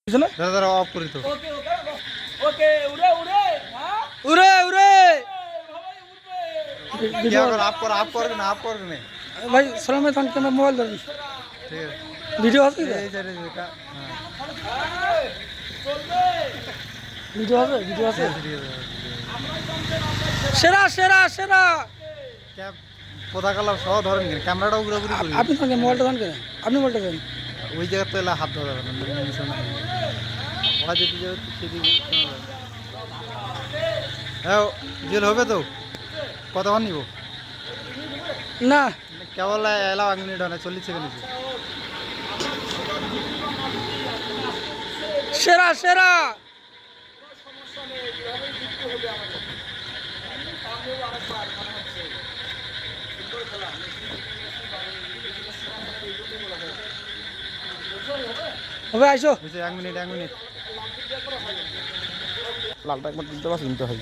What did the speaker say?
দাদা অফ করি তো। ওকে ওকে ওকে উড়ে উড়ে হ্যাঁ উড়ে উড়ে ভাই উঠবে क्या कर आप कर ना आप कर ना ভাই সালামে থান কেন মোবাইল ধরবি ঠিক আছে ভিডিও আছে এই যে এটা চলবে ভিডিও আছে ভিডিও আছে ঠিক আছে সেরা সেরা সেরা ক্যাপ পতাকালা সহ ধরেন কেন ক্যামেরাটা ঘুরে ঘুরে করি আপনি থাকেন মোবাইলটা থান কেন আপনি মোবাইলটা দেন ওই জায়গাতে এলা হাত ধরা যাবে না নিশানা ওরা যেতে যাবে সেদিকে হ্যাঁ জেল হবে তো কতক্ষণ নিব না কেবল এলাও 1 মিনিট হয় 40 সেকেন্ড আছে সেরা সেরা হবে আইসো 1 মিনিট লালটা একবার দিতে পারছি কিন্তু হয়